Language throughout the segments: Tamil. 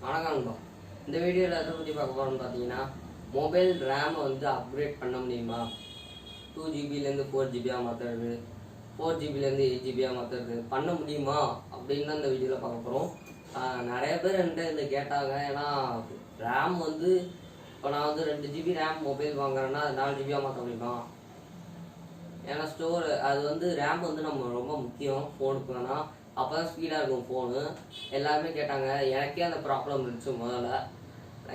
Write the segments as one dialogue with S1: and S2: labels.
S1: வணக்கங்க. இந்த வீடியோவில் எதை பற்றி பார்க்க போகிறோம்னு பார்த்தீங்கன்னா, மொபைல் ரேமை வந்து அப்கிரேட் பண்ண முடியுமா? 2 GB 4 GB மாற்றுறது, 4 GB 8 GB மாற்றுறது பண்ண முடியுமா அப்படின்னு தான் இந்த வீடியோவில் பார்க்க போகிறோம். நிறைய பேர் என்கிட்ட இதை கேட்டாங்க. ஏன்னா ரேம் வந்து இப்போ நான் வந்து 2 GB ரேம் மொபைல் வாங்குறேன்னா அது 4 GB மாற்ற முடியுமா? ஏன்னா அது வந்து ரேம் வந்து நம்ம ரொம்ப முக்கியம் ஃபோனுக்கு. வேணால் அப்போ தான் ஸ்பீடாக இருக்கும் ஃபோனு. எல்லாருமே கேட்டாங்க. எனக்கே அந்த ப்ராப்ளம் இருந்துச்சு. முதல்ல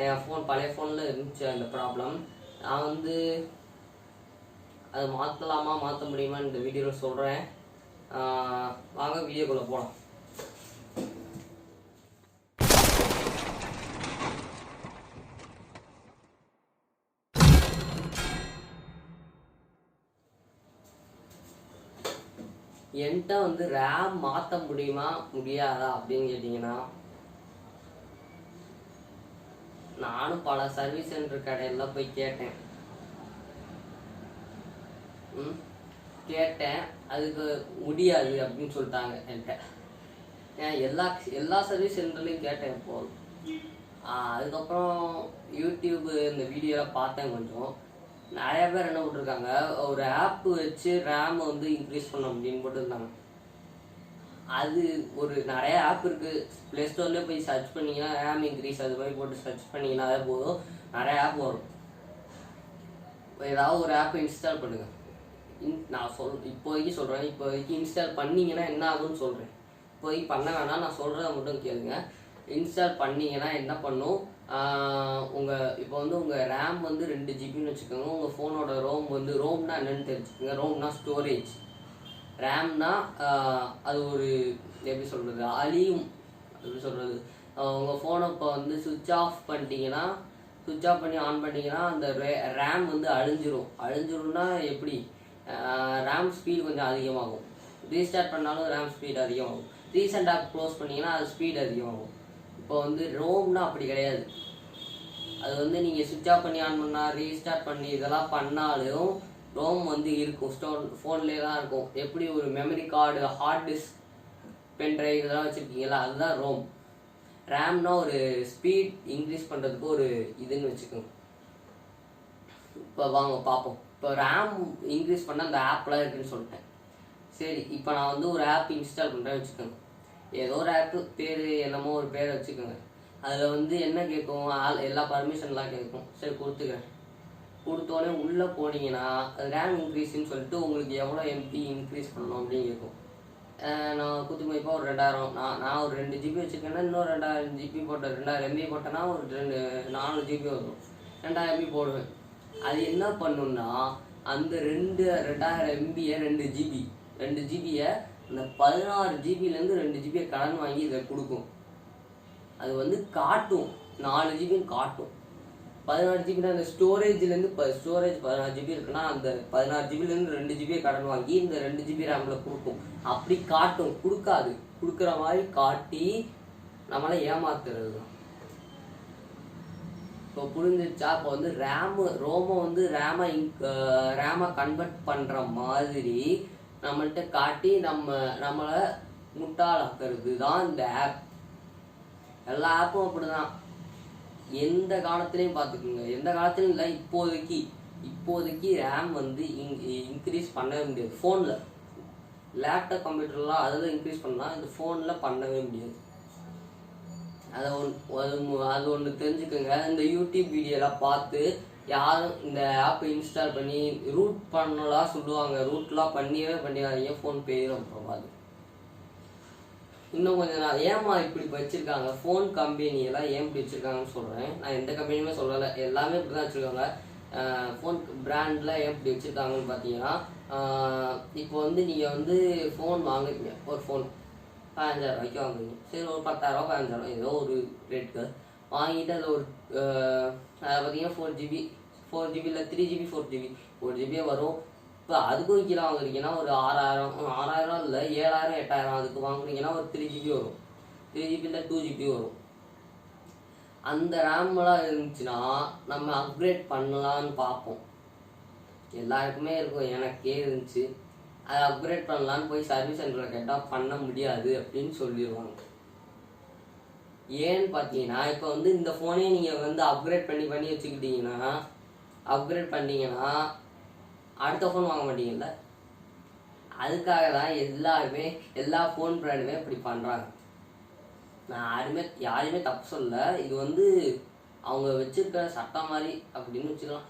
S1: என் பழைய ஃபோனில் இருந்துச்சு அந்த ப்ராப்ளம். நான் வந்து அது மாற்றலாமா மாற்ற முடியுமா இந்த வீடியோவில் சொல்கிறேன். வாங்க வீடியோக்குள்ளே போகலாம். என்கிட்ட வந்து ரேம் மாற்ற முடியுமா முடியாதா அப்படின்னு கேட்டிங்கன்னா, நானும் பல சர்வீஸ் சென்டர் கடையெல்லாம் போய் கேட்டேன். அதுக்கு முடியாது அப்படின்னு சொல்லிட்டாங்க என்கிட்ட. ஏன் எல்லா சர்வீஸ் சென்டர்லையும் கேட்டேன் இப்போ. அதுக்கப்புறம் யூடியூப் இந்த வீடியோலாம் பார்த்தேன். கொஞ்சம் நிறைய பேர் என்ன போட்டிருக்காங்க, ஒரு ஆப் வச்சு ரேம் வந்து இன்க்ரீஸ் பண்ண அப்படின்னு போட்டுருந்தாங்க. அது ஒரு நிறைய ஆப் இருக்கு. பிளே ஸ்டோர்லேயே போய் சர்ச் பண்ணிங்கன்னா ரேம் இன்க்ரீஸ் அது மாதிரி போட்டு சர்ச் பண்ணிங்கன்னாலே போதும், நிறைய ஆப் வரும். ஏதாவது ஒரு ஆப் இன்ஸ்டால் பண்ணுங்க. நான் இப்போதைக்கு சொல்கிறேன். இப்போதைக்கு இன்ஸ்டால் பண்ணிங்கன்னா என்ன ஆகும்னு சொல்கிறேன். இப்போதைக்கு பண்ண வேணாம், நான் சொல்கிறத மட்டும் கேளுங்க. இன்ஸ்டால் பண்ணிங்கன்னா என்ன பண்ணும், இப்போ வந்து உங்கள் ரேம் வந்து 2 GBன்னு வச்சுக்கோங்க. உங்கள் ஃபோனோட ரோம்னா என்னென்னு தெரிஞ்சுக்கோங்க. ரோம்னா ஸ்டோரேஜ், ரேம்னா அது ஒரு எப்படி சொல்கிறது, அழியும். எப்படி சொல்கிறது, உங்கள் ஃபோனை இப்போ வந்து சுவிட்ச் ஆஃப் பண்ணிட்டீங்கன்னா, சுவிட்ச் ஆஃப் பண்ணி ஆன் பண்ணிங்கன்னா அந்த ரேம் வந்து அழிஞ்சிரும்னா எப்படி, ரேம் ஸ்பீட் கொஞ்சம் அதிகமாகும். ரீஸ்டார்ட் பண்ணாலும் ரேம் ஸ்பீட் அதிகமாகும். ரீசெண்ட் ஆப் க்ளோஸ் பண்ணிங்கன்னா அது ஸ்பீட் அதிகமாகும். இப்போ வந்து ரோம்னா அப்படி கிடையாது. அது வந்து நீங்கள் சுவிட்ச் ஆஃப் பண்ணி ஆன் பண்ணால், ரீஸ்டார்ட் பண்ணி இதெல்லாம் பண்ணாலும் ரோம் வந்து இருக்கும், ஃபோன்லேயே தான் இருக்கும். எப்படி ஒரு memory card, hard disk, pen drive இதெல்லாம் வச்சுருக்கீங்களா, அதுதான் ரோம். ரேம்னா ஒரு ஸ்பீட் இன்க்ரீஸ் பண்ணுறதுக்கு ஒரு இதுன்னு வச்சுக்கோங்க. இப்போ வாங்க பார்ப்போம். இப்போ ரேம் இன்க்ரீஸ் பண்ண அந்த ஆப்லாம் இருக்குன்னு சொல்லிட்டேன். சரி, இப்போ நான் வந்து ஒரு ஆப் இன்ஸ்டால் பண்ணுறேன்னு வச்சுக்கோங்க. ஏதோ ஒரு ஆப்பு பேர் என்னமோ ஒரு பேரை வச்சுக்கோங்க. அதில் வந்து என்ன கேட்கும், எல்லா பர்மிஷன்லாம் கேட்கும். சரி, கொடுத்துக்கிறேன். கொடுத்தோடனே உள்ளே போனீங்கன்னா அது ரேம் இன்க்ரீஸ்ன்னு சொல்லிட்டு உங்களுக்கு எவ்வளோ MB இன்க்ரீஸ் பண்ணணும் அப்படின்னு கேட்கும். நான் குத்துமதிப்பாக ஒரு 2000, நான் ஒரு 2 GB வச்சுருக்கேன்னா இன்னும் 2000 GB போட்டேன். 2000 MB போட்டேன்னா ஒரு 4 GB வரும். 2000 MB போடுவேன். அது என்ன பண்ணுன்னா, அந்த 2000 MBயை 2 GBயை அந்த 16 GBலேருந்து 2 GB கடன் வாங்கி இதை கொடுக்கும். அது வந்து காட்டும் 4 GBன்னு காட்டும். 16 GB அந்த ஸ்டோரேஜ்லேருந்து ஸ்டோரேஜ் 16 GB இருக்குன்னா அந்த 16 GBலேருந்து 2 GB கடன் வாங்கி இந்த 2 GB ரேமில் கொடுக்கும். அப்படி காட்டும், கொடுக்காது. கொடுக்குற மாதிரி காட்டி நம்மளை ஏமாத்துறது தான். இப்போ புரிஞ்சிருச்சா? இப்போ வந்து ரோமை வந்து ரேமை கன்வெர்ட் பண்ணுற மாதிரி நம்மள்கிட்ட காட்டி நம்மளை முட்டாளாக்குறது தான் இந்த ஆப். எல்லா ஆப்பும் அப்படிதான். எந்த காலத்துலையும் பார்த்துக்குங்க, எந்த காலத்துலையும் இல்லை, இப்போதைக்கு ரேம் வந்து இன்க்ரீஸ் பண்ணவே முடியாது. ஃபோனில், லேப்டாப், கம்ப்யூட்டர்லாம் அதில் இன்க்ரீஸ் பண்ணலாம், இந்த ஃபோனில் பண்ணவே முடியாது. அது ஒன்று தெரிஞ்சுக்கோங்க. இந்த யூடியூப் வீடியோலாம் பார்த்து யாரும் இந்த ஆப்பை இன்ஸ்டால் பண்ணி ரூட் பண்ணலாம் சொல்லுவாங்க. ரூட்லாம் பண்ணிடாதீங்க, ஃபோன் போயிடும். அப்புறம் அது இன்னும் கொஞ்சம் நாள் ஏமா இப்படி வச்சுருக்காங்க, ஃபோன் கம்பெனியெல்லாம் ஏன் இப்படி வச்சுருக்காங்கன்னு சொல்கிறேன். நான் எந்த கம்பெனியுமே சொல்லலை, எல்லாமே இப்படி தான் வச்சுருக்காங்க. ஃபோன் பிராண்டில் ஏன் இப்படி வச்சுருக்காங்கன்னு பார்த்தீங்கன்னா, இப்போ வந்து நீங்கள் வந்து ஃபோன் வாங்குறீங்க, ஒரு ஃபோன் 15,000 ரூபாய்க்கு வாங்குறீங்க. சரி, ஒரு 10,000 15,000 ஏதோ ஒரு ரேட்டுக்கு வாங்கிட்டு அதில் ஒரு பார்த்தீங்கன்னா 4 GB இல்லை 3 GB 4 GB 1 GB வரும். இப்போ அதுக்கும் கீழே வாங்குறீங்கன்னா ஒரு 6,000 இல்லை 7,000 8,000 அதுக்கு வாங்குறீங்கன்னா ஒரு 3 GB வரும். 3 GB இல்லை 2 GB வரும். அந்த ரேம்லாம் இருந்துச்சுன்னா நம்ம அப்கிரேட் பண்ணலான்னு பார்ப்போம். எல்லாருக்குமே இருக்கும், எனக்கே இருந்துச்சு. அதை அப்கிரேட் பண்ணலான்னு போய் சர்வீஸ் சென்டரில் கேட்டால் பண்ண முடியாது அப்படின்னு சொல்லிடுவாங்க. ஏன்னு பார்த்தீங்கன்னா இப்போ வந்து இந்த ஃபோனே நீங்கள் வந்து அப்கிரேட் பண்ணி வச்சுக்கிட்டீங்கன்னா அப்கிரேட் பண்ணிங்கன்னா அடுத்த ஃபோன் வாங்க மாட்டீங்கல்ல. அதுக்காக தான் எல்லாருமே எல்லா ஃபோன் பிராண்டுமே இப்படி பண்ணுறாங்க. நான் யாருமே தப்பு சொல்ல. இது வந்து அவங்க வச்சிருக்கிற சட்டம் மாதிரி அப்படின்னு வச்சுக்கலாம்.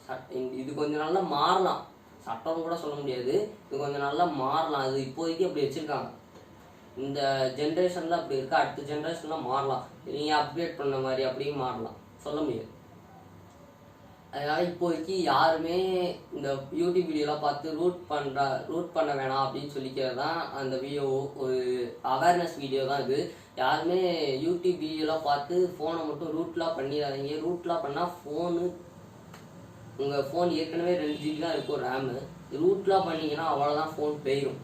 S1: இது கொஞ்ச நாள்ல மாறலாம், சட்டம் கூட சொல்ல முடியாது, இது கொஞ்ச நாள்ல மாறலாம். இது இப்போதைக்கு அப்படி வச்சிருக்காங்க. இந்த ஜென்ரேஷன்ல அப்படி இருக்கு, அடுத்த ஜென்ரேஷன்ல மாறலாம். நீங்க அப்டேட் பண்ண மாதிரி அப்படியும் மாறலாம், சொல்ல முடியாது. அதனால இப்போதைக்கு யாருமே இந்த யூடியூப் வீடியோலாம் பார்த்து ரூட் பண்ண வேணாம் அப்படின்னு சொல்லிக்கிறது தான் அந்த வீடியோ. ஒரு அவேர்னஸ் வீடியோ தான் இது. யாருமே யூடியூப் வீடியோலாம் பார்த்து ஃபோனை மட்டும் ரூட்லாம் பண்ணிடாதீங்க. ரூட்லாம் பண்ணால் உங்கள் ஃபோன் ஏற்கனவே 2 GB தான் இருக்கும் ரேமு. ரூட்லாம் பண்ணிங்கன்னா அவ்வளோதான், ஃபோன் போயிடும்.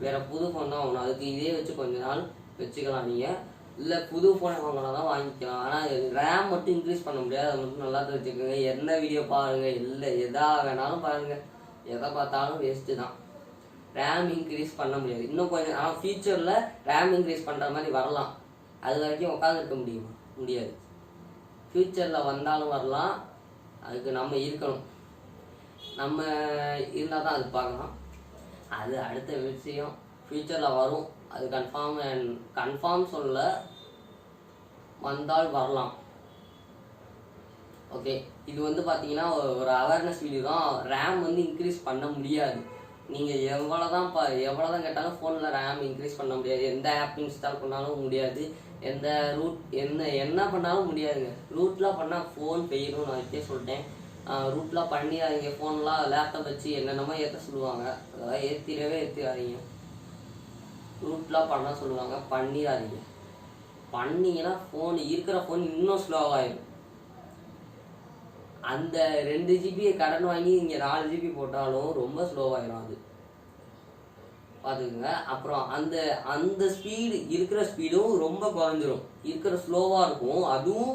S1: வேறு புது ஃபோன் தான் வாங்கணும். அதுக்கு இதே வச்சு கொஞ்ச நாள் வச்சுக்கலாம் நீங்கள். இல்லை புது ஃபோனை வாங்கினா தான் வாங்கிக்கலாம். ஆனால் ரேம் மட்டும் இன்க்ரீஸ் பண்ண முடியாது, அதை மட்டும் நல்லா தெரிஞ்சுக்கோங்க. என்ன வீடியோ பாருங்கள், இல்லை எதா வேணாலும் பாருங்கள், எதை பார்த்தாலும் வேஸ்ட்டு தான். ரேம் இன்க்ரீஸ் பண்ண முடியாது இன்னும் கொஞ்சம். ஆனால் ஃபியூச்சரில் ரேம் இன்க்ரீஸ் பண்ணுற மாதிரி வரலாம். அது வரைக்கும் உட்காந்துருக்க முடியாது. ஃபியூச்சரில் வந்தாலும் வரலாம். அதுக்கு நம்ம இருக்கணும். நம்ம இருந்தால் தான் அது பார்க்கலாம். அது அடுத்த விஷயம். ஃபியூச்சரில் வரும், அது கன்ஃபார்ம் சொல்ல, வந்தால் வரலாம். ஓகே, இது வந்து பார்த்தீங்கன்னா ஒரு அவேர்னஸ் வீடியோ தான். ரேம் வந்து இன்க்ரீஸ் பண்ண முடியாது. நீங்கள் எவ்வளோதான் கேட்டாலும் ஃபோனில் ரேம் இன்க்ரீஸ் பண்ண முடியாது. எந்த ஆப் இன்ஸ்டால் பண்ணாலும் முடியாது. எந்த என்ன பண்ணாலும் முடியாதுங்க. ரூட்லாம் பண்ணால் ஃபோன் போயிடும். நான் இப்பயே சொல்லிட்டேன். ரூட்லாம் பண்ணிடாதீங்க. ஃபோன்லாம் லேப்டாப் வச்சு என்னென்னமோ ஏற்ற சொல்லுவாங்க, அதெல்லாம் ஏற்றிடாதீங்க. ரூட்லாம் பண்ண சொல்லுவாங்க, பண்ணிடாதீங்க. பண்ணிங்கன்னா இருக்கிற ஃபோன் இன்னும் ஸ்லோவாகிடும். அந்த 2 GB கடன் வாங்கி இங்கே 4 GB போட்டாலும் ரொம்ப ஸ்லோவாகிடும். அது பார்த்துக்குங்க. அப்புறம் அந்த இருக்கிற ஸ்பீடும் ரொம்ப குறைஞ்சிரும். இருக்கிற ஸ்லோவாக இருக்கும், அதுவும்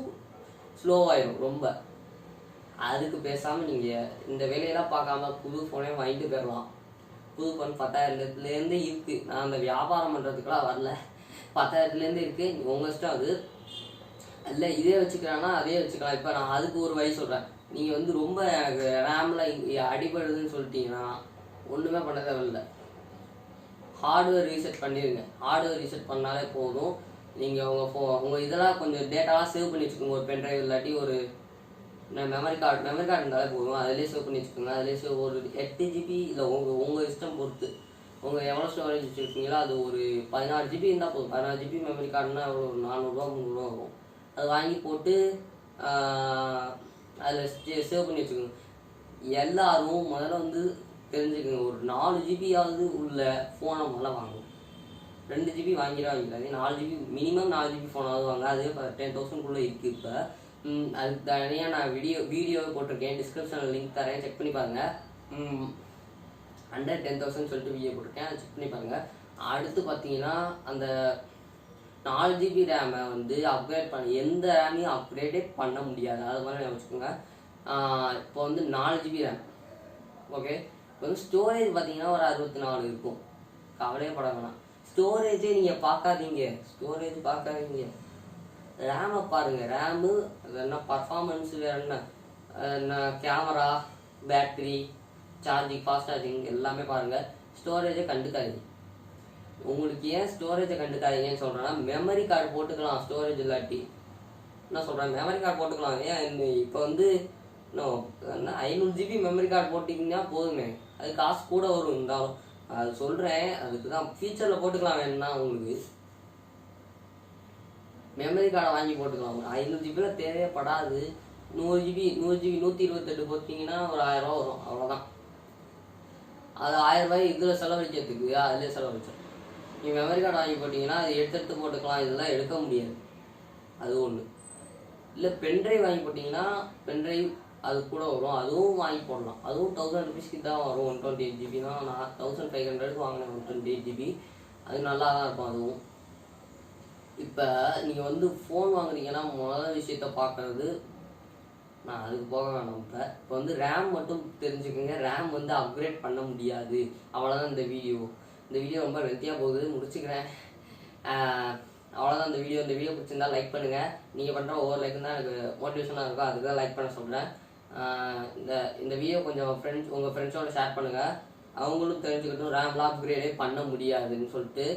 S1: ஸ்லோவாகிடும் ரொம்ப. அதுக்கு பேசாமல் நீங்கள் இந்த வேலையெல்லாம் பார்க்காம புது ஃபோனே வாங்கிட்டு போயிடலாம். புது ஃபோன் 10,000 இருக்குது. நான் அந்த வியாபாரம் பண்ணுறதுக்கெல்லாம் வரல. 10,000 இருக்குது, உங்கள் இஷ்டம். அது இல்லை இதே வச்சுக்கிறான்னா அதே வச்சுக்கலாம். இப்போ நான் அதுக்கு ஒரு வழி சொல்கிறேன். நீங்கள் வந்து ரொம்ப ரேமில் அடிபடுதுன்னு சொல்லிட்டீங்கன்னா ஒன்றுமே பண்ண தேவையில்லை. ஹார்ட்வேர் ரீசெட் பண்ணிடுங்க. ஹார்ட்வேர் ரீசெட் பண்ணாலே போதும். நீங்கள் உங்கள் இதெல்லாம் கொஞ்சம் டேட்டாலாம் சேவ் பண்ணி வச்சுக்கோங்க. ஒரு பென்ட்ரைவ் இல்லாட்டி ஒரு மெமரி கார்டு இருந்தாலே போதும். அதிலே சேவ் பண்ணி வச்சுக்கோங்க. அதிலே ஒரு 8 GB இல்லை உங்கள் இஷ்டம் பொறுத்து. உங்கள் எவ்வளோ ஸ்டோரேஜ் வச்சுருக்கீங்களோ அது ஒரு 16 GB இருந்தால் போதும். 16 GB மெமரி கார்டுனா எவ்வளோ, ஒரு 400 300 வரும். அது வாங்கி போட்டு அதில் சேவ் பண்ணி வச்சுக்கோங்க. எல்லாரும் முதல்ல வந்து தெரிஞ்சுக்கோங்க, ஒரு 4 GB உள்ள ஃபோனை முதல்ல வாங்கணும். 2 GB வாங்கிடாதீங்க. 4 GB மினிமம் 4 GB ஃபோனாவது வாங்க. அதே 10,000 இருக்குது. இப்போ அதுக்கு தனியாக நான் வீடியோவை போட்டிருக்கேன், டிஸ்கிரிப்ஷனில் லிங்க் தரேன், செக் பண்ணி பாருங்கள். அண்டர் 10,000 சொல்லிட்டு வீடியோ போட்டிருக்கேன், அதை செக் பண்ணி பாருங்கள். அடுத்து பார்த்தீங்கன்னா அந்த 4 GB ரேமை வந்து அப்கிரேட் எந்த ரேமையும் அப்கிரேடே பண்ண முடியாது. அது மாதிரி வச்சுக்கோங்க. இப்போ வந்து 4 GB ரேம். ஓகே, இப்போ வந்து ஸ்டோரேஜ் பார்த்தீங்கன்னா ஒரு 64 இருக்கும். கவலையே பட வேணாம். ஸ்டோரேஜே நீங்கள் பார்க்காதீங்க. ரேமை பாருங்கள். ரேமு அது என்ன பர்ஃபார்மன்ஸு, வேறு என்ன camera, battery, charging, fast charging எல்லாமே பாருங்கள். ஸ்டோரேஜை கண்டுக்காதீங்க. உங்களுக்கு ஏன் ஸ்டோரேஜை கண்டுக்காதீங்கன்னு சொல்கிறேன்னா, மெமரி கார்டு போட்டுக்கலாம். ஸ்டோரேஜ் இல்லாட்டி என்ன சொல்கிறேன், மெமரி கார்டு போட்டுக்கலாம். ஏன் இப்போ வந்து இன்னும் 500 GB மெமரி கார்டு போட்டிங்கன்னா போதுமே. அது காசு கூட வரும். இருந்தாலும் அது சொல்கிறேன், அதுக்கு தான் ஃபியூச்சரில் போட்டுக்கலாம். வேணும்னா உங்களுக்கு மெமரி கார்டை வாங்கி போட்டுக்கலாம். 500 GB தேவைப்படாது. 100 GB 128 போட்டிங்கன்னா ஒரு 1000 ரூபா வரும், அவ்வளோதான். அது 1000 ரூபாய் இதில் செலவழிக்கிறதுக்கு அதிலே செலவழிச்சோம். நீங்கள் மெமரி கார்டு வாங்கி போட்டிங்கன்னா அது எடுத்து போட்டுக்கலாம். இதெல்லாம் எடுக்க முடியாது, அது ஒன்று. இல்லை பென்ட்ரைவ் வாங்கி போட்டிங்கன்னா பென்ட்ரைவ் அது கூட வரும், அதுவும் வாங்கி போடலாம். அதுவும் 1000 rupees தான் வரும். 128 GB தான். நான் 1500 வாங்கினேன் 128 GB. அது நல்லா தான் இருக்கும். அதுவும் இப்போ நீங்கள் வந்து ஃபோன் வாங்குறீங்கன்னா முதல் விஷயத்த பார்க்குறது, நான் அதுக்கு போக வேணாம். இப்போ வந்து ரேம் மட்டும் தெரிஞ்சுக்கோங்க. ரேம் வந்து அப்கிரேட் பண்ண முடியாது, அவ்வளோதான். இந்த வீடியோ ரொம்ப லென்த்தியாக போகுது, முடிச்சுக்கிறேன். அவ்வளோதான் இந்த வீடியோ பிடிச்சிருந்தா லைக் பண்ணுங்கள். நீங்கள் பண்ணுற ஒவ்வொரு லைக்கும் தான் எனக்கு மோட்டிவேஷனாக இருக்கும், அதுக்கு தான் லைக் பண்ண சொல்கிறேன். இந்த வீடியோ கொஞ்சம் உங்கள் ஃப்ரெண்ட்ஸோட ஷேர் பண்ணுங்கள், அவங்களும் தெரிஞ்சுக்கிட்டும் ரேம்லாம் அப்கிரேடே பண்ண முடியாதுன்னு சொல்லிட்டு.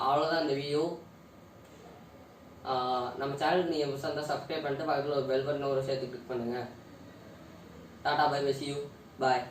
S1: அவ்வளோதான் இந்த வீடியோ. நம்ம சேனலுக்கு நீங்கள் புதுசாக இருந்தால் சப்ஸ்கிரைப் பண்ணிட்டு பக்கத்தில் ஒரு பெல் பட்டன் ஒரு சேர்த்து கிளிக் பண்ணுங்கள். Tata bye bye, see you, bye.